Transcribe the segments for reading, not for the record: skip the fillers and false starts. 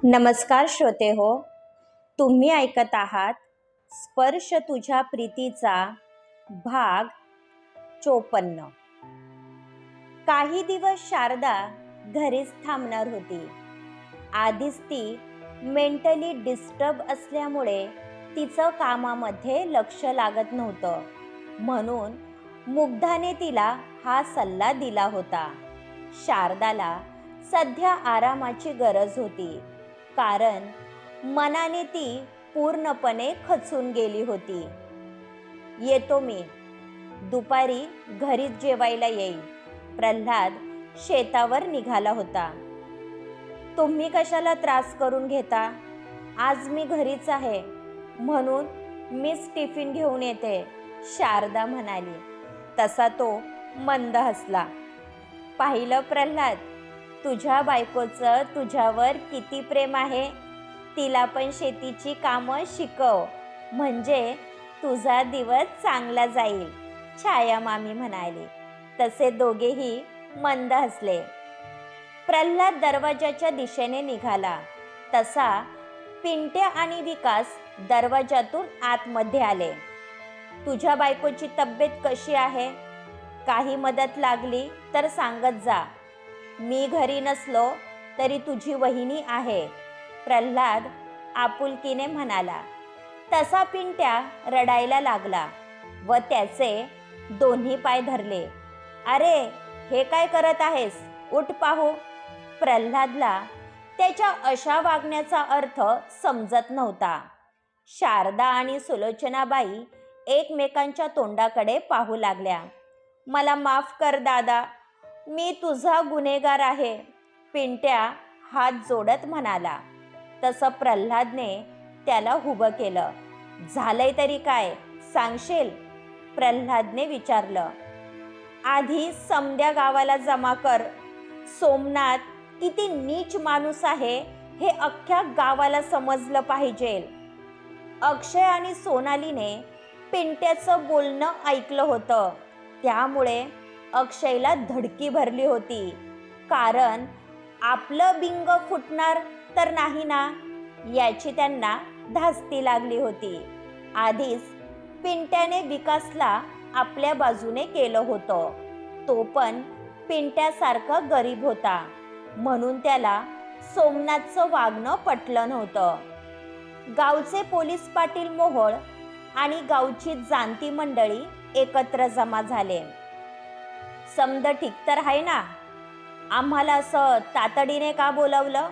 नमस्कार श्रोते हो, तुम्ही ऐकत आहात स्पर्श तुझ्या प्रीतीचा भाग 54. काही दिवस शारदा घरीच थांबणार होती. आधीच ती मेंटली डिस्टर्ब असल्यामुळे तिचं कामामध्ये लक्ष लागत नव्हतं. म्हणून मुग्धाने तिला हा सल्ला दिला होता. शारदाला सध्या आरामाची गरज होती, कारण मनाने ती पूर्णपणे खचून गेली होती. येतो मी, दुपारी घरीच जेवायला येईल. प्रल्हाद शेतावर निघाला होता. तुम्ही कशाला त्रास करून घेता? आज मी घरीच आहे, म्हणून मीच टिफिन घेऊन येते, शारदा म्हणाली. तसा तो मंद हसला. पाहिलं प्रल्हाद, तुझ्या बायकोचं तुझ्यावर किती प्रेम आहे. तिला पण शेतीची कामं शिकव, म्हणजे तुझा दिवस चांगला जाईल, छाया मामी म्हणाली. तसे दोघेही मंद हसले. प्रल्हाद दरवाजाच्या दिशेने निघाला तसा पिंट्या आणि विकास दरवाजातून आतमध्ये आले. तुझ्या बायकोची तब्येत कशी आहे? काही मदत लागली तर सांगत जा. मी घरी नसलो तरी तुझी वहिनी आहे, प्रल्हाद आपुलकीने म्हणाला. तसा पिंट्या रडायला लागला व त्याचे दोन्ही पाय धरले. अरे, हे काय करत आहेस? उठ पाहू. प्रल्हादला त्याच्या अशा वागण्याचा अर्थ समजत नव्हता. शारदा आणि सुलोचनाबाई एकमेकांच्या तोंडाकडे पाहू लागल्या. मला माफ कर दादा, मी तुझा गुन्हेगार आहे, पिंट्या हात जोडत म्हणाला. तसं प्रल्हादने त्याला उभं केलं. झालंय तरी काय, सांगशील? प्रल्हादने विचारलं. आधी समद्या गावाला जमा कर. सोमनाथ किती नीच माणूस आहे हे अख्ख्या गावाला समजलं पाहिजे. अक्षय आणि सोनालीने पिंट्याचं बोलणं ऐकलं होतं, त्यामुळे अक्षयला धडकी भरली होती. कारण आपलं बिंग फुटणार तर नाही ना, याची त्यांना धास्ती लागली होती. आधीच पिंट्याने विकासला आपल्या बाजूने केलं होतं. तो पण पिंट्यासारखा गरीब होता, म्हणून त्याला सोमनाथचं वागणं पटलं नव्हतं. गावचे पोलीस पाटील मोहोळ आणि गावची जाणती मंडळी एकत्र जमा झाले. समद ठीक तर आहे ना? आम्हाला असं तातडीने का बोलावलं?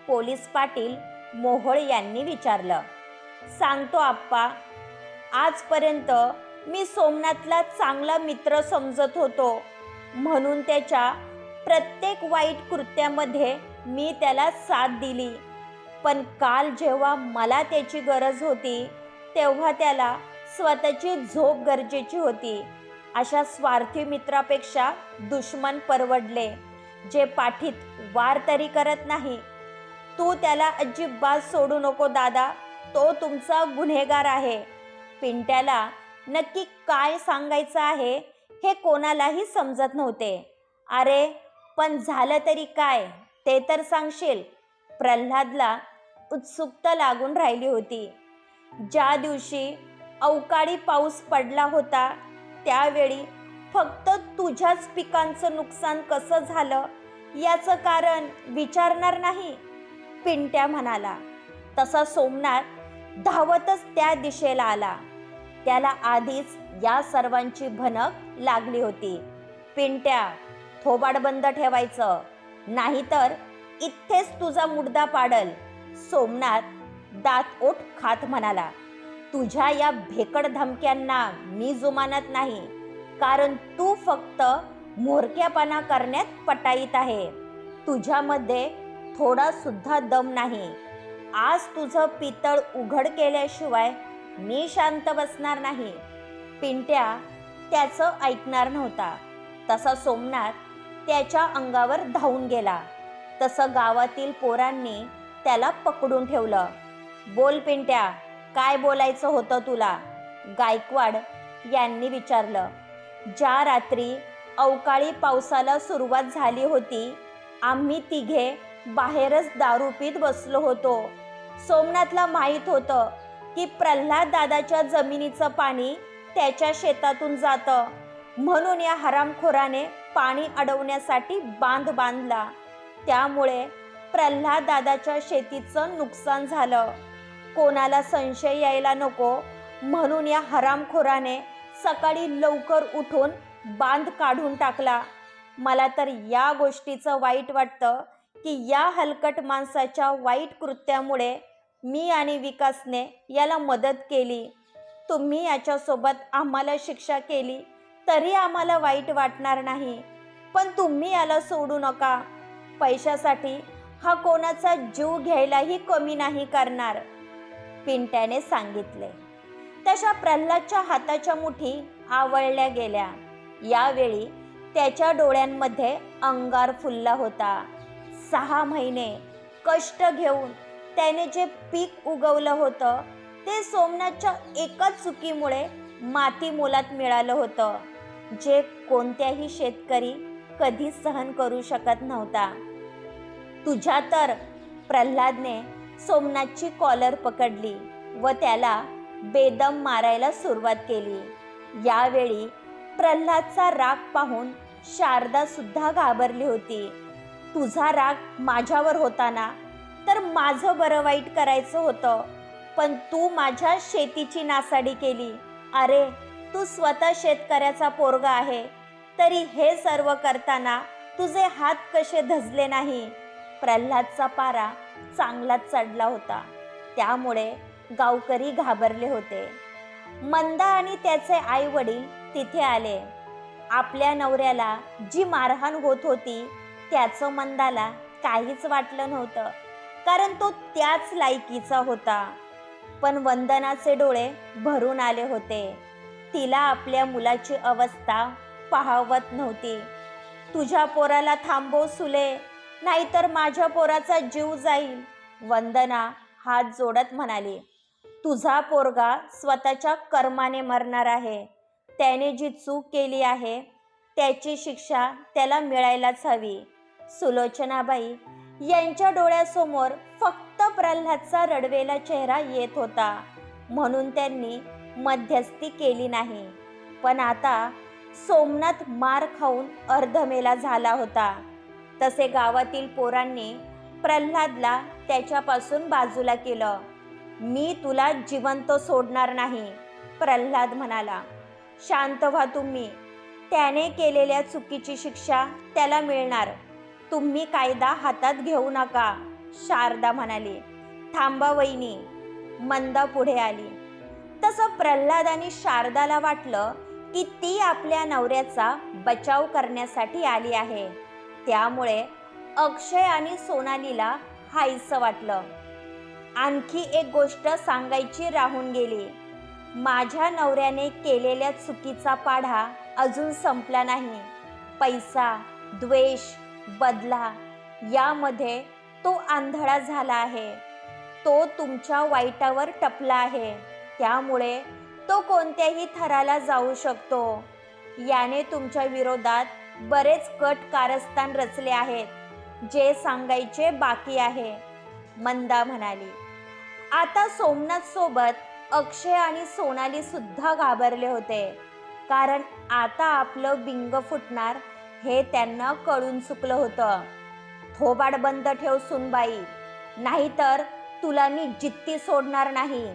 पोलीस पाटील मोहोळ यांनी विचारलं. सांगतो आप्पा, आजपर्यंत मी सोमनाथला चांगला मित्र समजत होतो, म्हणून त्याच्या प्रत्येक वाईट कृत्यामध्ये मी त्याला साथ दिली. पण काल जेव्हा मला त्याची गरज होती, तेव्हा त्याला स्वतःची झोप गरजेची होती. अशा स्वार्थी मित्रापेक्षा दुश्मन परवडले, जे पाठीत वार तरी करत नाही. तू त्याला अजिबात सोडू नको दादा, तो तुमचा गुन्हेगार आहे. पिंट्याला नक्की काय सांगायचं आहे हे कोणालाही समजत नव्हते. अरे, पण झालं तरी काय, ते तर सांगशील? प्रल्हादला उत्सुकता लागून राहिली होती. ज्या दिवशी अवकाळी पाऊस पडला होता, त्यावेळी फक्त तुझ्याच पिकांचं नुकसान कसं झालं याचं कारण विचारणार नाही, पिंट्या म्हणाला. तसा सोमनाथ धावतच त्या दिशेला आला. त्याला आधीच या सर्वांची भनक लागली होती. पिंट्या, थोबाड बंद ठेवायचं, नाहीतर इथेच तुझा मुर्दा पाडल, सोमनाथ दात ओठ खात म्हणाला. तुझ्या या भेकड धमक्यांना मी जुमानत नाही, कारण तू फक्त म्होरक्यापणा करण्यात पटाईत आहे. तुझ्यामध्ये थोडा सुद्धा दम नाही. आज तुझं पितळ उघड केल्याशिवाय मी शांत बसणार नाही. पिंट्या त्याचं ऐकणार नव्हता. तसा सोमनाथ त्याच्या अंगावर धावून गेला. तसं गावातील पोरांनी त्याला पकडून ठेवलं. बोल पिंट्या, काय बोलायचं होतं तुला? गायकवाड यांनी विचारलं. ज्या रात्री अवकाळी पावसाला सुरुवात झाली होती, आम्ही तिघे बाहेरच दारू पीत बसलो होतो. सोमनाथला माहीत होतं की प्रल्हाद दादाच्या जमिनीचं पाणी त्याच्या शेतातून जातं, म्हणून या हरामखोराने पाणी अडवण्यासाठी बांध बांधला. त्यामुळे प्रल्हाद दादाच्या शेतीचं नुकसान झालं. कोणाला संशय यायला नको म्हणून या हरामखोराने सकाळी लवकर उठून बांध काढून टाकला. मला तर या गोष्टीचं वाईट वाटतं की या हलकट माणसाच्या वाईट कृत्यामुळे मी आणि विकासने याला मदत केली. तुम्ही याच्यासोबत आम्हाला शिक्षा केली तरी आम्हाला वाईट वाटणार नाही, पण तुम्ही याला सोडू नका. पैशासाठी हा कोणाचा जीव घ्यायलाही कमी नाही करणार, पिंट्याने सांगितले. तशा प्रल्हादच्या हाताच्या मुठी आवळल्या गेल्या. यावेळी त्याच्या डोळ्यांमध्ये अंगार फुलला होता. 6 महिने कष्ट घेऊन त्याने जे पीक उगवलं होतं ते सोमनाथच्या एकाच चुकीमुळे माती मोलात मिळालं होतं, जे कोणत्याही शेतकरी कधी सहन करू शकत नव्हता. तुझ्या तर, प्रल्हादने सोमनाथची कॉलर पकडली व त्याला बेदम मारायला सुरुवात केली. यावेळी प्रल्हादचा राग पाहून शारदा सुद्धा घाबरली होती. तुझा राग माझ्यावर होता ना, तर माझं बरं वाईट करायचं होतं, पण तू माझ्या शेतीची नासाडी केली. अरे, तू स्वतः शेतकऱ्याचा पोरगा आहे, तरी हे सर्व करताना तुझे हात कसे धजले नाही. प्रल्हादचा पारा चांगलाच चढला होता, त्यामुळे गावकरी घाबरले होते. मंदा आणि त्याचे आई वडील तिथे आले. आपल्या नवऱ्याला जी मारहाण होत होती त्याचं मंदाला काहीच वाटलं नव्हतं, कारण तो त्याच लायकीचा होता. पण वंदनाचे डोळे भरून आले होते. तिला आपल्या मुलाची अवस्था पाहावत नव्हती. तुझ्या पोराला थांबव सुले, नाहीतर माझ्या पोराचा जीव जाईल, वंदना हात जोडत म्हणाली. तुझा पोरगा स्वतःच्या कर्माने मरणार आहे. त्याने जी चूक केली आहे त्याची शिक्षा त्याला मिळायलाच हवी. सुलोचनाबाई यांच्या डोळ्यासमोर फक्त प्रल्हादचा रडवेला चेहरा येत होता, म्हणून त्यांनी मध्यस्थी केली नाही. पण आता सोमनाथ मार खाऊन अर्धमेला झाला होता. तसे गावातील पोरांनी प्रल्हादला त्याच्यापासून बाजूला केलं. मी तुला जिवंत सोडणार नाही, प्रल्हाद म्हणाला. शांत व्हा तुम्ही, त्याने केलेल्या चुकीची शिक्षा त्याला मिळणार. तुम्ही कायदा हातात घेऊ नका, शारदा म्हणाली. थांबा वहिनी, मंदा पुढे आली. तसं प्रल्हाद आणि शारदाला वाटलं की ती आपल्या नवऱ्याचा बचाव करण्यासाठी आली आहे. त्यामुळे अक्षय आणि सोनालीला हायसं वाटलं. आणखी एक गोष्ट सांगायची राहून गेली. माझ्या नवऱ्याने केलेल्या चुकीचा पाढा अजून संपला नाही. पैसा, द्वेष, बदला यामध्ये तो आंधळा झाला आहे. तो तुमच्या वाईटावर टपला आहे, त्यामुळे तो कोणत्याही थराला जाऊ शकतो. याने तुमच्या विरोधात बरेच कट कारस्थान रचले आहेत, जे सांगायचे बाकी आहे, मंदा म्हणाली. आता सोमनाथ सोबत अक्षय आणि सोनाली सुद्धा घाबरले होते, कारण आता आपलं बिंग फुटणार हे त्यांना कळून चुकलं होतं. थोबाड बंद ठेव सुनबाई, नाहीतर तुला मी जित्ती सोडणार नाही,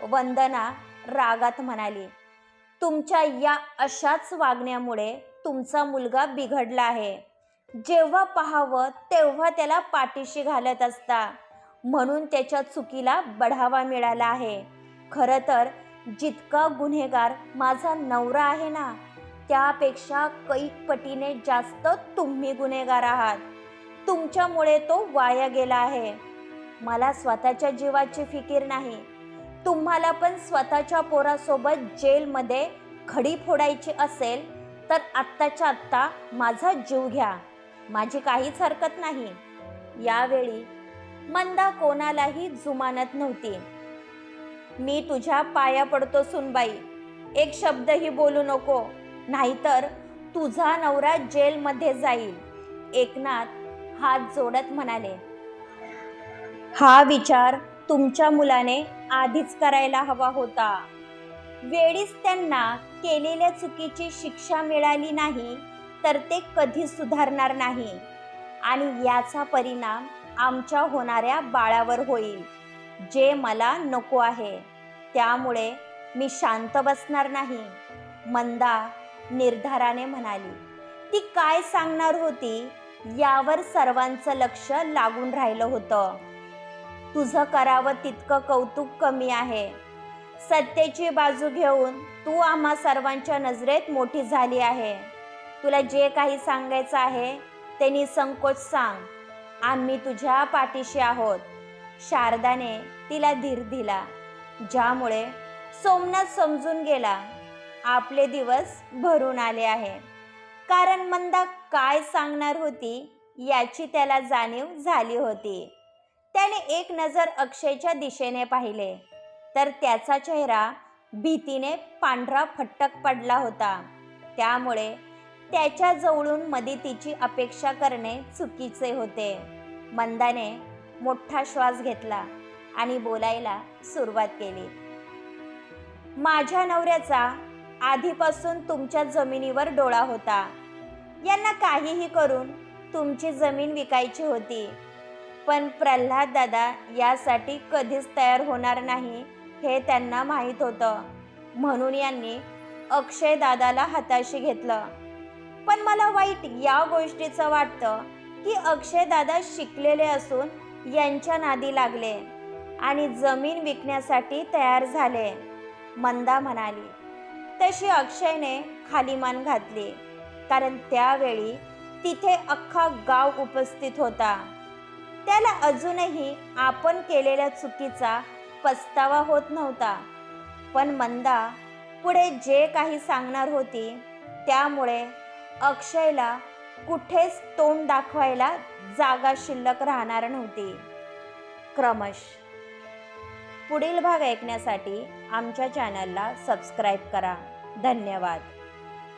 वंदना रागात म्हणाली. तुमच्या या अशाच वागण्यामुळे तुमचा मुलगा बिघडला आहे. जेव्हा पाहावं तेव्हा त्याला पाठीशी घालत असता, म्हणून त्याच्या चुकीला बढावा मिळाला आहे. खरं तर जितका गुन्हेगार माझा नवरा आहे ना, त्यापेक्षा कैक पटीने जास्त तुम्ही गुन्हेगार आहात. तुमच्यामुळे तो वाया गेला आहे. मला स्वतःच्या जीवाची फिकीर नाही. तुम्हाला पण स्वतःच्या पोरासोबत जेलमध्ये खडी फोडायची असेल तर आत्ताच्या आत्ता माझा जीव घ्या, माझी काहीच हरकत नाही. यावेळी मंदा कोणालाही जुमानत नव्हती. मी तुझ्या पाया पडतो सुनबाई, एक शब्दही बोलू नको, नाहीतर तुझा नवरा जेलमध्ये जाईल, एकनाथ हात जोडत म्हणाले. हा विचार तुमच्या मुलाने आधीच करायला हवा होता. वेळीच त्यांना केलेल्या चुकीची शिक्षा मिळाली नाही तर ते कधी सुधारणार नाही आणि याचा परिणाम आमच्या होणाऱ्या बाळावर होईल, जे मला नको आहे. त्यामुळे मी शांत बसणार नाही, मंदा निर्धाराने म्हणाली. ती काय सांगणार होती यावर सर्वांचं लक्ष लागून राहिलं होतं. तुझं करावं तितकं कौतुक कमी आहे. सत्तेची बाजू घेऊन तू आम्हा सर्वांच्या नजरेत मोठी झाली आहे. तुला जे काही सांगायचं आहे ते निसंकोच सांग. आम्ही तुझ्या पाठीशी आहोत. शारदाने तिला धीर दिला, ज्यामुळे सोमनाथ समजून गेला आपले दिवस भरून आले आहे. कारण मंदा काय सांगणार होती याची त्याला जाणीव झाली होती. त्याने एक नजर अक्षयच्या दिशेने पाहिले तर त्याचा चेहरा भीतीने पांढरा फट्टक पडला होता. त्यामुळे त्याच्या जवळून मदतीची अपेक्षा करणे चुकीचे होते. मंदाने मोठा श्वास घेतला आणि बोलायला सुरुवात केली. माझ्या नवऱ्याचा आधीपासून तुमच्या जमिनीवर डोळा होता. यांना काहीही करून तुमची जमीन विकायची होती, पण प्रल्हाद दादा यासाठी कधीच तयार होणार नाही हे त्यांना माहीत होतं. म्हणून यांनी अक्षय दादाला हाताशी घेतलं. पण मला वाईट या गोष्टीचं वाटतं की अक्षय दादा शिकलेले असून यांच्या नादी लागले आणि जमीन विकण्यासाठी तयार झाले, मंदा म्हणाली. तशी अक्षयने खाली मान घातली, कारण त्यावेळी तिथे अख्खा गाव उपस्थित होता. त्याला अजूनही आपण केलेल्या चुकीचा पस्तावा होत नव्हता. पण मंदा पुढे जे काही सांगणार होती त्यामुळे अक्षयला कुठेच तोंड दाखवायला जागा शिल्लक राहणार नव्हती. क्रमश पुढील भाग ऐकण्यासाठी आमच्या चॅनलला सबस्क्राईब करा. धन्यवाद.